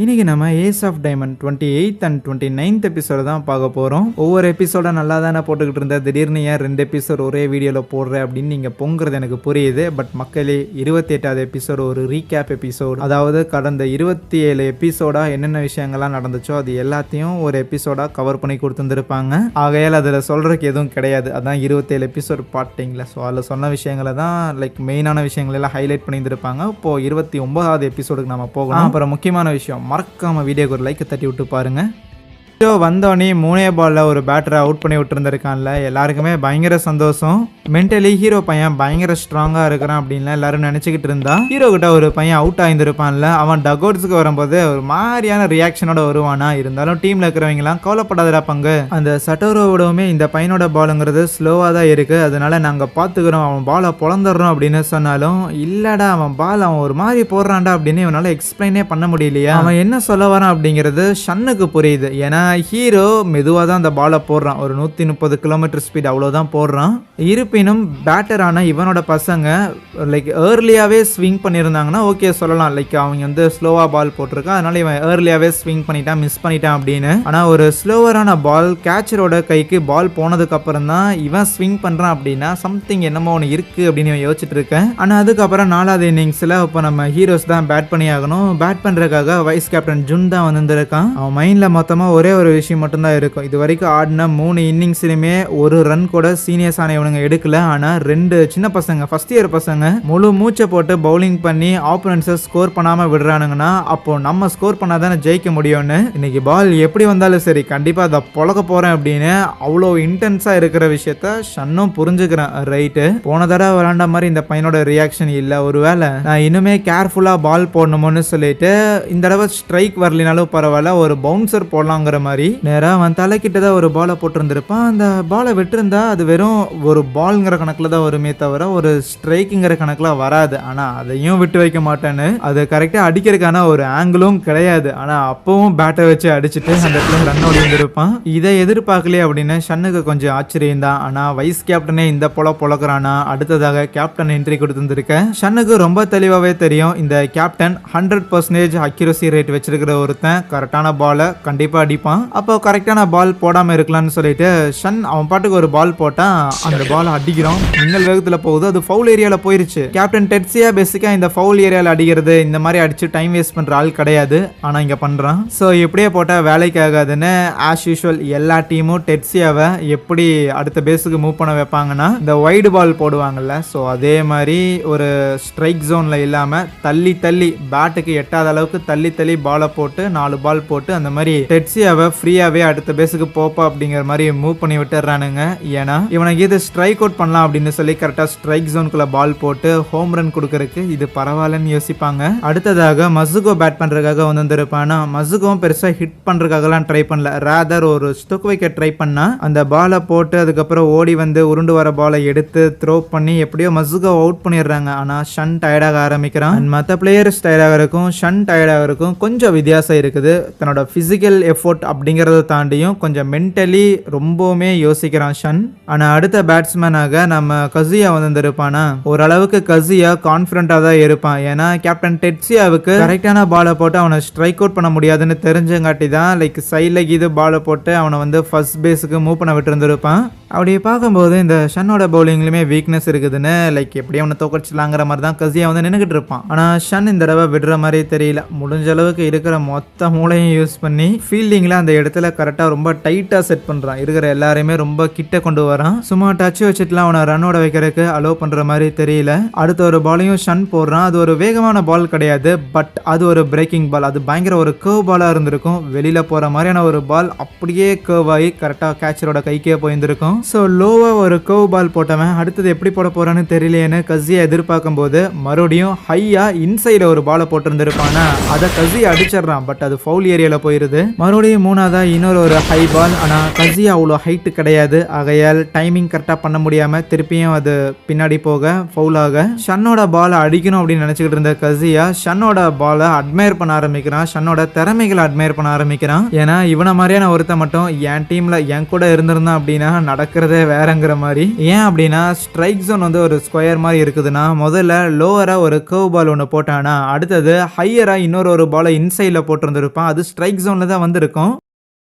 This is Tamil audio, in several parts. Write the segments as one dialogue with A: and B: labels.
A: இன்னைக்கு நம்ம ace of diamond 28th and 29th எபிசோட தான் பார்க்க போகிறோம். ஒவ்வொரு எபிசோட நல்லா தானே போட்டுக்கிட்டு இருந்தேன், திடீர்னு ஏன் 2 எபிசோட் ஒரே வீடியோவில் போடுறேன் அப்படின்னு நீங்கள் பொங்குறது எனக்கு புரியுது. பட் மக்களே, 28வது எபிசோடு ஒரு ரீகேப் எபிசோடு. அதாவது கடந்த 27 எபிசோடாக என்னென்ன விஷயங்கள்லாம் நடந்துச்சோ அது எல்லாத்தையும் ஒரு எபிசோடாக கவர் பண்ணி கொடுத்துருந்துருப்பாங்க. ஆகையால் அதில் சொல்கிறதுக்கு எதுவும் கிடையாது. அதான் 27 எபிசோடு பார்ட்டிங்களா. ஸோ அதில் சொன்ன விஷயங்களை தான் மெயினான விஷயங்களெல்லாம் ஹைலைட் பண்ணியிருந்திருப்பாங்க. இப்போது 29வது எபிசோடுக்கு நம்ம போகலாம். அப்புறம் முக்கியமான விஷயம், மறக்காம வீடியோக்கு ஒரு லைக் தட்டி விட்டு பாருங்க. வந்தோடனே 3 பாலில் ஒரு பேட்டரை அவுட் பண்ணி விட்டுருந்துருக்கான்ல, எல்லாருக்குமே பயங்கர சந்தோஷம். மென்டலி ஹீரோ பையன் பயங்கர ஸ்ட்ராங்காக இருக்கிறான் அப்படின்லாம் எல்லாரும் நினச்சிக்கிட்டு இருந்தா, ஹீரோ கிட்ட ஒரு பையன் அவுட் ஆகியிருப்பான்ல, அவன் டக்அவுட்ஸுக்கு வரும்போது ஒரு மாதிரியான ரியாக்ஷனோட வருவானா. இருந்தாலும் டீமில் இருக்கிறவங்களாம் கவலைப்படாதடா பங்கு, அந்த சட்டோரோவிடவுமே இந்த பையனோட பாலுங்கிறது ஸ்லோவாக தான் இருக்குது, அதனால நாங்கள் பார்த்துக்கிறோம், அவன் பாலை பொழந்துடுறோம் அப்படின்னு சொன்னாலும், இல்லடா அவன் பால் அவன் ஒரு மாதிரி போடுறான்டா அப்படின்னு இவனால் எக்ஸ்பிளைனே பண்ண முடியலையா. அவன் என்ன சொல்ல வரான் அப்படிங்கிறது ஷன்னுக்கு புரியுது. ஏன்னா ஹீரோ மெதுவாக தான் அந்த பாலை போடுறான், ஒரு 130 கிலோமீட்டர் ஸ்பீட் அவ்வளோதான் போடுறான். இருப்பினும் பேட்டரான இவனோட பசங்க ஏர்லியாகவே ஸ்விங் பண்ணியிருந்தாங்கன்னா ஓகே சொல்லலாம், அவங்க வந்து ஸ்லோவாக பால் போட்டிருக்கான், அதனால இவன் ஏர்லியாகவே ஸ்விங் பண்ணிட்டான், மிஸ் பண்ணிட்டான் அப்படின்னு. ஆனால் ஒரு ஸ்லோவரான பால் கேச்சரோட கைக்கு பால் போனதுக்கு அப்புறம் தான் இவன் ஸ்விங் பண்ணுறான் அப்படின்னா சம்திங் என்னமோ ஒன்று இருக்குது அப்படின்னு இவன் யோசிச்சுட்டு இருக்கேன். ஆனால் அதுக்கப்புறம் 4வது இன்னிங்ஸில் இப்போ நம்ம ஹீரோஸ் தான் பேட் பண்ணி ஆகணும். பேட் பண்ணுறதுக்காக வைஸ் கேப்டன் ஜுன் தான் வந்துருக்கான். அவன் மைண்டில் மொத்தமாக ஒரே ஒரு விஷயம் மட்டும்தான் இருக்கும். இது வரைக்கும் ஆடின 3 இன்னிங்ஸ்லையுமே ஒரு ரன் கூட சீனியர்ஸ் ஆனவனுங்க எடுக்கல. ஆனால் 2 சின்ன பசங்க, ஃபர்ஸ்ட் இயர் பசங்க முழு மூச்சை போட்டு பவுலிங் பண்ணி ஆப்போனன்ட்ஸை ஸ்கோர் பண்ணாமல் விடுறானுங்கன்னா அப்போ நம்ம ஸ்கோர் பண்ணாதானே ஜெயிக்க முடியும்னு. இன்னைக்கு பால் எப்படி வந்தாலும் சரி கண்டிப்பாக அதை பொழக்க போகிறேன் அப்படின்னு அவ்வளோ இன்டென்ஸாக இருக்கிற விஷயத்த ஷன்னும் புரிஞ்சுக்கிறேன். ரைட்டு, போன தடவை விளாண்ட மாதிரி இந்த பையனோட ரியாக்ஷன் இல்லை, ஒருவேளை நான் இன்னுமே கேர்ஃபுல்லாக பால் போடணுமோன்னு சொல்லிட்டு இந்த தடவை ஸ்ட்ரைக் வரலினாலும் பரவாயில்ல ஒரு பவுன்சர் போடலாங்கிற மாதிரி நேராக அவன் தலைக்கிட்டதான் ஒரு பாலை போட்டிருந்திருப்பான். அந்த பாலை விட்டுருந்தா அது வெறும் ஒரு பால்ங்கிற கணக்கில் தான் வருமே தவிர ஒரு ஸ்ட்ரைக்குங்கிற கணக்கில் வராது. ஆனால் அதையும் விட்டு வைக்க மாட்டேன்னு, அது கரெக்டாக அடிக்கிறதுக்கான ஒரு ஆங்கிளும் கிடையாது. ஆனால் அப்பவும் பேட்டை வச்சு அடிச்சுட்டு அந்த இடத்துல ரன் ஓடிருந்திருப்பான். இதை எதிர்பார்க்கலையே அப்படின்னு ஷன்னுக்கு கொஞ்சம் ஆச்சரியம் தான். ஆனால் வைஸ் கேப்டனே இந்த பொழக்கிறானா, அடுத்ததாக கேப்டன் என்ட்ரி கொடுத்துருக்கேன். ஷன்னுக்கு ரொம்ப தெளிவாகவே தெரியும், இந்த கேப்டன் 100% அக்யூரசி ரேட் வச்சிருக்கிற ஒருத்தன் கரெக்டான பாலை கண்டிப்பாக அடிப்பான். அப்போ கரெக்டான பால் போடாமல் இருக்கலாம்னு சொல்லிட்டு ஷன் அவன் பாட்டுக்கு ஒரு பால் போட்டான். அந்த பால் அடிக்கிறோம், மின்னல் வேகத்தில் போகுது, அது ஃபவுல் ஏரியாவில் போயிருச்சு. கேப்டன் டெட்ஸியா பேசிக்காக இந்த ஃபவுல் ஏரியாவில் அடிக்கிறது இந்த மாதிரி அடிச்சு டைம் வேஸ்ட் பண்ணுற ஆள் கிடையாது, ஆனால் இங்கே பண்ணுறான். ஸோ எப்படியே போட்டால் வேலைக்கு ஆகாதுன்னு ஆஸ் யூஷுவல் எல்லா டீமும் டெட்ஸியாவை எப்படி அடுத்த பேஸுக்கு மூவ் பண்ண வைப்பாங்கன்னா இந்த வைடு பால் போடுவாங்கல்ல, ஸோ அதே மாதிரி ஒரு ஸ்ட்ரைக் ஜோனில் இல்லாமல் தள்ளி தள்ளி பேட்டுக்கு எட்டாத அளவுக்கு தள்ளி தள்ளி பாலை போட்டு 4 பால் போட்டு அந்த மாதிரி டெட்ஸியாவை ஃப்ரீயாவே அடுத்த பேஸுக்கு போப்பா அப்படிங்கிற மாதிரி மூவ் பண்ணி விட்டுறானுங்க. ஏன்னா இவனுக்கு இது ஸ்ட்ரைக் அவுட் பண்ணலாம் அப்படின்னு சொல்லி கரெக்டாக ஸ்ட்ரைக் ஜோனுக்குள்ள பால் போட்டு ஹோம் ரன் கொடுக்கறதுக்கு இது பரவாயில்லன்னு யோசிப்பாங்க. அடுத்ததாக மசுகோ பேட் பண்றதுக்காக வந்திருப்பானா, மசுகோவும் பெருசா ஹிட் பண்றதுக்காகலாம் ட்ரை பண்ணல, ரேதர் ஒரு ஸ்டோக் வைக்க ட்ரை பண்ணா அந்த பாலை போட்டு அதுக்கப்புறம் ஓடி வந்து உருண்டு வர பாலை எடுத்து த்ரோ பண்ணி எப்படியோ மசுகோ அவுட் பண்ணிடுறாங்க. ஆனா ஷன் டயர்டாக ஆரம்பிக்கிறான். மற்ற பிளேயர்ஸ் டயர்டாக இருக்கும், ஷன் டயர்டாக இருக்கும், கொஞ்சம் வித்தியாசம் இருக்குது. தன்னோட பிசிக்கல் எஃபோர்ட் அப்படிங்கிறத தாண்டியும் கொஞ்சம் மென்டலி ரொம்பவுமே யோசிக்கிறான் ஷன். ஆனால் அடுத்த பேட்ஸ்மேனாக நம்ம கசியா வந்திருப்பானா, ஓரளவுக்கு கசியா கான்ஃபிடண்டாக தான் இருப்பான். ஏன்னா கேப்டன் டெட்ஸியாவுக்கு கரெக்டான பாலை போட்டு அவனை ஸ்ட்ரைக் அவுட் பண்ண முடியாதுன்னு தெரிஞ்சங்காட்டி தான் சைடில் இது பாலை போட்டு அவனை வந்து ஃபர்ஸ்ட் பேஸுக்கு மூவ் பண்ண விட்டு இருந்திருப்பான். அப்படி பார்க்கும்போது இந்த ஷன்னோட பவுலிங்லையுமே வீக்னஸ் இருக்குதுன்னு எப்படியும் அவனை தோக்கடிச்சிடலாங்கிற மாதிரி தான் கசியா வந்து நின்றுக்கிட்டு இருப்பான். ஆனால் ஷன் இந்த தடவை விடுற மாதிரி தெரியல. முடிஞ்ச அளவுக்கு இருக்கிற மொத்த மூளையும் யூஸ் பண்ணி ஃபீல்டிங்கில் அந்த இடத்துல கரெக்டாக ரொம்ப டைட்டாக செட் பண்ணுறான். இருக்கிற எல்லாரையுமே ரொம்ப கிட்ட கொண்டு வரான். சும்மா டச் வச்சுட்டுலாம் அவனை ரன்னோட வைக்கிறதுக்கு அலோவ் பண்ணுற மாதிரி தெரியல. அடுத்த ஒரு பாலையும் ஷன் போடுறான். அது ஒரு வேகமான பால் கிடையாது, பட் அது ஒரு பிரேக்கிங் பால். அது பயங்கர ஒரு கர்வ் பாலாக இருந்திருக்கும். வெளியில் போகிற மாதிரியான ஒரு பால் அப்படியே கர்வ் ஆகி கரெக்டாக கேச்சரோட கைக்கே போயிருந்திருக்கும். ஸோ லோவாக ஒரு கர்வ் பால் போட்டவன் அடுத்தது எப்படி போட போகிறான்னு தெரியலையேன்னு கசியை எதிர்பார்க்கும் போது மறுபடியும் ஹையாக இன்சைடில் ஒரு பாலை போட்டிருந்திருப்பானா அதை கசியை அடிச்சிடறான். பட் அது ஃபவுல் ஏரியாவில் போயிருது. மறுபடியும் மூணாவதா இன்னொரு ஒரு ஹை பால். ஆனால் கசியா அவ்வளோ ஹைட்டு கிடையாது, ஆகையால் டைமிங் கரெக்டாக பண்ண முடியாமல் திருப்பியும் அது பின்னாடி போக ஃபவுலாக ஷன்னோட பாலை அடிக்கணும் அப்படின்னு நினச்சிக்கிட்டு இருந்த கசியா ஷன்னோட பாலை அட்மையர் பண்ண ஆரம்பிக்கிறான், ஷன்னோட திறமைகளை அட்மையர் பண்ண ஆரம்பிக்கிறான். ஏன்னா இவனை மாதிரியான ஒருத்த மட்டும் என் டீமில் என் கூட இருந்திருந்தான் அப்படின்னா நடக்கிறதே வேறங்கிற மாதிரி. ஏன் அப்படின்னா ஸ்ட்ரைக் ஜோன் வந்து ஒரு ஸ்கொயர் மாதிரி இருக்குதுன்னா முதல்ல லோவரா ஒரு கர்வ் பால் ஒன்று போட்டானா அடுத்தது ஹையரா இன்னொரு ஒரு பாலை இன்சைடில் போட்டிருந்திருப்பான், அது ஸ்ட்ரைக் ஜோன்ல தான் வந்திருக்கும்.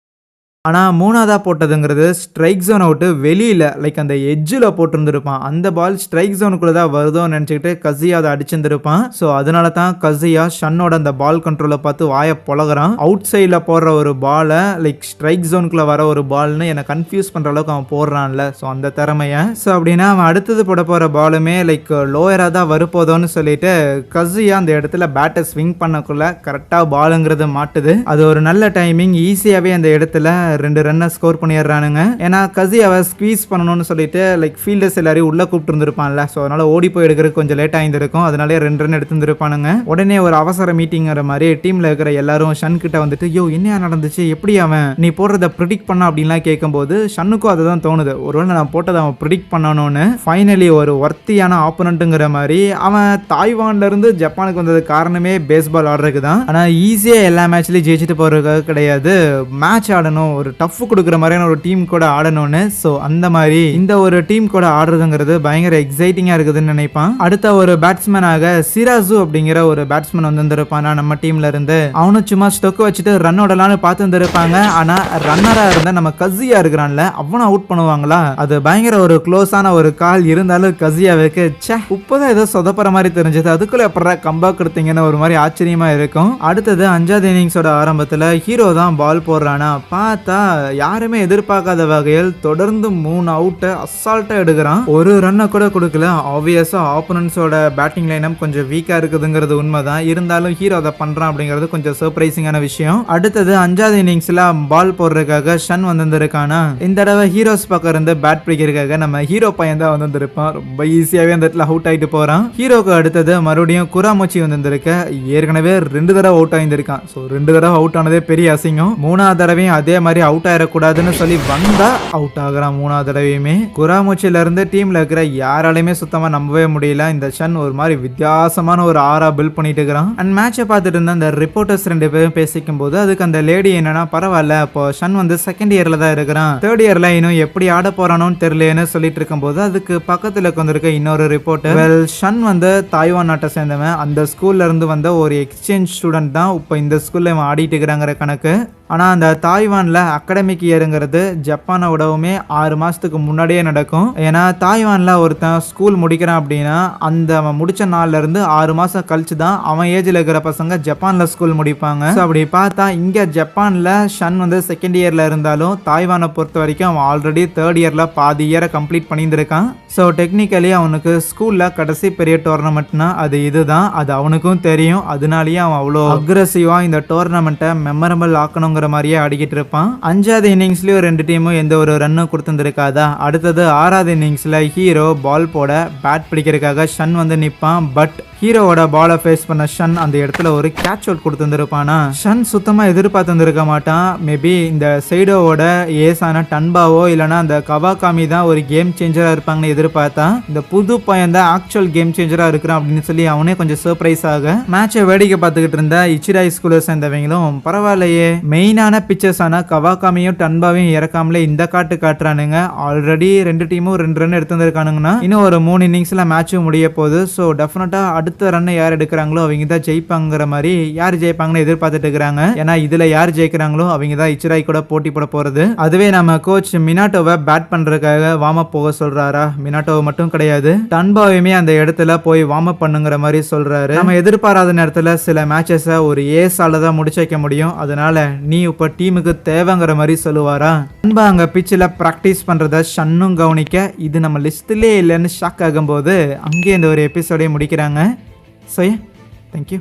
A: ஆனால் மூணாவதாக போட்டதுங்கிறது ஸ்ட்ரைக் ஜோனை விட்டு வெளியில் லைக் அந்த எட்ஜில் போட்டிருந்துருப்பான், அந்த பால் ஸ்ட்ரைக் ஜோனுக்குள்ளே தான் வருதோன்னு நினச்சிக்கிட்டு கசியா அதை அடிச்சிருந்துருப்பான். ஸோ அதனால தான் கசியா ஷன்னோட அந்த பால் கண்ட்ரோலை பார்த்து வாயை பொழகிறான். அவுட் சைடில் போடுற ஒரு பாலை லைக் ஸ்ட்ரைக் ஜோனுக்குள்ளே வர ஒரு பால்னு என்னை கன்ஃபியூஸ் பண்ணுற அளவுக்கு அவன் போடுறான்ல, ஸோ அந்த திறமையை. ஸோ அப்படின்னா அவன் அடுத்தது போட போகிற பாலுமே லைக் லோயராக தான் வரப்போதோன்னு சொல்லிட்டு கசியா அந்த இடத்துல பேட்டை ஸ்விங் பண்ணக்குள்ள கரெக்டாக பாலுங்கிறது மாட்டுது. அது ஒரு நல்ல டைமிங், ஈஸியாகவே அந்த இடத்துல 2 ரன்னை ஸ்கோர் பண்ணிடுறானுங்க. ஏன்னா கசியாவை ஸ்குவீஸ் பண்ணணும்னு சொல்லிட்டு லைக் ஃபீல்டர்ஸ் எல்லாரையும் உள்ள கூப்பிட்டு இருந்திருப்பான்ல, ஸோ அதனால ஓடி போய் எடுக்கிறதுக்கு கொஞ்சம் லேட் ஆயிருந்திருக்கும், அதனாலே 2 ரன் எடுத்துருப்பானுங்க. உடனே ஒரு அவசர மீட்டிங்கிற மாதிரி டீம்ல இருக்கிற எல்லாரும் ஷன் கிட்ட வந்துட்டு யோ என்ன நடந்துச்சு, எப்படி அவன் நீ போடுறத ப்ரிடிக்ட் பண்ண அப்படின்லாம் கேட்கும்போது ஷன்னுக்கும் அதுதான் தோணுது, ஒருவேளை நான் போட்டதை அவன் ப்ரிடிக்ட் பண்ணணும்னு. ஃபைனலி ஒரு ஒர்த்தியான ஆப்போனண்ட்டுங்கிற மாதிரி அவன் தாய்வான்ல இருந்து ஜப்பானுக்கு வந்தது காரணமே பேஸ்பால் ஆடுறதுக்கு தான். ஆனால் ஈஸியாக எல்லா மேட்ச்லையும் ஜெயிச்சுட்டு போறதுக்காக கிடையாது, மேட்ச் ஆடணும், ஒரு டஃப் கொடுக்குற மாதிரியான ஒரு டீம் கூட ஆடணும்னு. ஸோ அந்த மாதிரி இந்த ஒரு டீம் கூட ஆடுறதுங்கிறது பயங்கர எக்ஸைட்டிங்காக இருக்குதுன்னு நினைப்பான். அடுத்த ஒரு பேட்ஸ்மேனாக சிராசு அப்படிங்கிற ஒரு பேட்ஸ்மேன் வந்திருப்பானா நம்ம டீம்ல இருந்து. அவனும் சும்மா ஸ்டொக்கு வச்சுட்டு ரன் ஓடலான்னு பார்த்து இருந்திருப்பாங்க. ஆனால் ரன்னராக இருந்த நம்ம கசியா இருக்கிறான்ல அவனை அவுட் பண்ணுவாங்களா, அது பயங்கர ஒரு க்ளோஸான ஒரு கால். இருந்தாலும் கசியாவுக்கு இப்போதான் ஏதோ சொதப்புற மாதிரி தெரிஞ்சது, அதுக்குள்ள எப்படா கம்பேக் கொடுத்தீங்கன்னு ஒரு மாதிரி ஆச்சரியமா இருக்கும். அடுத்தது 5வது இன்னிங்ஸோட ஆரம்பத்தில் ஹீரோ தான் பால் போடுறானா பார்த்தா யாருமே எதிர்பார்க்காத வகையில் தொடர்ந்து 3 அவுட்டை அசால்ட்டா எடுக்கிறான், ஒரு ரன்னை கூட கொடுக்கல. ஆப்வியஸா ஆப்போனன்ட்ஸோட பேட்டிங் லைனப் கொஞ்சம் வீக்கா இருக்குதுங்கிறது உண்மைதான், இருந்தாலும் ஹீரோ அதை பண்றான் அப்படிங்கிறது கொஞ்சம் சர்ப்ரைசிங்கான விஷயம். அடுத்தது 5வது இன்னிங்ஸ்ல பால் போடுறதுக்காக ஷன் வந்திருக்கானா, இந்த தடவை ஹீரோஸ் பக்கம் இருந்து பேட் பிடிக்கிறதுக்காக நம்ம ஹீரோ பையன் தான் வந்திருப்பான், ரொம்ப ஈஸியாவே அந்த இடத்துல அவுட் ஆயிட்டு போறான். ஹீரோக்கு அடுத்தது மறுபடியும் குராமோச்சி வந்திருக்க, ஏற்கனவே 2 தடவை அவுட் ஆயிருந்திருக்கான். ஸோ 2 தடவை அவுட் ஆனதே பெரிய அசிங்கம், 3வது தடவையும் அதே மாதிரி அவுட் ஆயிடக்கூடாதுன்னு சொல்லி வந்தா அவுட் ஆகுறான் 3வது தடவையுமே. குராமோச்சில இருந்து டீம்ல இருக்கிற யாராலையுமே சுத்தமா நம்பவே முடியல, இந்த ஷன் ஒரு மாதிரி வித்தியாசமான ஒரு ஆரா பில்ட் பண்ணிட்டு இருக்கிறான். அண்ட் மேட்சை பார்த்துட்டு இருந்த அந்த ரிப்போர்ட்டர்ஸ் 2 பேரும் பேசிக்கும் போது அதுக்கு அந்த லேடி என்னன்னா பரவாயில்ல, இப்போ ஷன் வந்து 2nd இயர்ல தான் இருக்கிறான், 3rd இயர்ல இன்னும் எப்படி ஆட போறானோன்னு தெரியலன்னு சொல்லிட்டு இருக்கும் போது அதுக்கு பக்கத்துல வந்திருக்க இன்னொரு ரிப்போர்ட்டர், ஷன் வந்து தாய்வான் நாட்டை சேர்ந்தவன், அந்த ஸ்கூல்ல இருந்து வந்த ஒரு எக்ஸ்சேஞ்ச் ஸ்டூடெண்ட் தான் இப்போ இந்த ஸ்கூல்ல இவன் ஆடிட்டு இருக்கிறாங்கிற கணக்கு. ஆனால் அந்த தாய்வானில் அகாடமிக் இயருங்கிறது ஜப்பானை விடவுமே 6 மாதத்துக்கு முன்னாடியே நடக்கும். ஏன்னா தாய்வானில் ஒருத்தன் ஸ்கூல் முடிக்கிறான் அப்படின்னா அந்த அவன் முடித்த நாள்லேருந்து 6 மாதம் கழிச்சு தான் அவன் ஏஜில் இருக்கிற பசங்க ஜப்பானில் ஸ்கூல் முடிப்பாங்க. ஸோ அப்படி பார்த்தா இங்கே ஜப்பானில் ஷன் வந்து 2nd இயரில் இருந்தாலும் தாய்வானை பொறுத்த வரைக்கும் அவன் ஆல்ரெடி 3rd இயரில் பாதி இயரை கம்ப்ளீட் பண்ணியிருந்திருக்கான். ஸோ டெக்னிக்கலி அவனுக்கு ஸ்கூலில் கடைசி பெரிய டோர்னமெண்ட்னா அது இதுதான், அது அவனுக்கும் தெரியும். அதனாலேயே அவன் அவ்வளோ அக்ரெசிவாக இந்த டோர்னமெண்ட்டை மெமரபிள் ஆக்கணும் மாதிரியே ஆடிக்கிட்டு இருப்பான். 5வது இன்னிங்ஸ்லயும் 2 டீமும் எந்த ஒரு ரன்னும் கொடுத்துருக்காதா. அடுத்தது 6வது இன்னிங்ஸ்ல ஹீரோ பால் போட பேட் பிடிக்கிறதுக்காக ஷன் வந்து நிற்பான். பட் ஹீரோவோட பாலை ஃபேஸ் பண்ண ஷன் அந்த இடத்துல ஒரு கேட்ச் அவுட் கொடுத்துருப்பானா. ஷன் சுத்தமா எதிர்பார்த்துருக்க மாட்டான். மேபி இந்த சைடோவோட ஏசான டன்பாவோ இல்லைனா அந்த கவாகாமி தான் ஒரு கேம் சேஞ்சரா இருப்பாங்கன்னு எதிர்பார்த்தான். இந்த புது பையன் தான் ஆக்சுவல் கேம் சேஞ்சரா இருக்கிறான் அப்படின்னு சொல்லி அவனே கொஞ்சம் சர்ப்ரைஸ் ஆக மேட்சை வேடிக்கை பார்த்துக்கிட்டு இருந்த இச்சிராய் ஸ்கூலை சேர்ந்தவங்களும் பரவாயில்லையே, மெயினான பிச்சர்ஸ் ஆனா கவாகாமியும் டன்பாவையும் இறக்காமலே இந்த காட்டுறானுங்க. ஆல்ரெடி 2 டீமும் 2 ரன் எடுத்துருக்கானுங்கன்னா இன்னும் ஒரு 3 இன்னிங்ஸ்ல மேட்சும் முடிய போகுது. ஸோ டெஃபினட்டா அடுத்த ரன் யார் எடுக்கிறாங்களோ அவங்க தான் ஜெயிப்பாங்கிற மாதிரி, யார் ஜெயிப்பாங்கன்னு எதிர்பார்த்துட்டு இருக்கிறாங்க. ஏன்னா இதுல யார் ஜெயிக்கிறாங்களோ அவங்க தான் இச்சிராய் கூட போட்டி போட போறது. அதுவே நம்ம கோச் மினாட்டோவை பேட் பண்றதுக்காக வார்ம் அப் போக சொல்றாரா, மினாட்டோவை மட்டும் கிடையாது டன்பாவையுமே அந்த இடத்துல போய் வார்ம் அப் பண்ணுங்கிற மாதிரி சொல்றாரு. நம்ம எதிர்பாராத நேரத்துல சில மேட்சஸ ஒரு ஏஸால தான் முடிச்சு வைக்க முடியும், அதனால நீ இப்ப டீமுக்கு தேவைங்கிற மாதிரி சொல்லுவாரா. டன்பா அங்க பிச்சில் பிராக்டிஸ் பண்றத ஷன்னும் கவனிக்க இது நம்ம லிஸ்ட்லே இல்லைன்னு ஷாக் ஆகும்போது அங்கே இந்த ஒரு எபிசோடே முடிக்கிறாங்க. So thank you.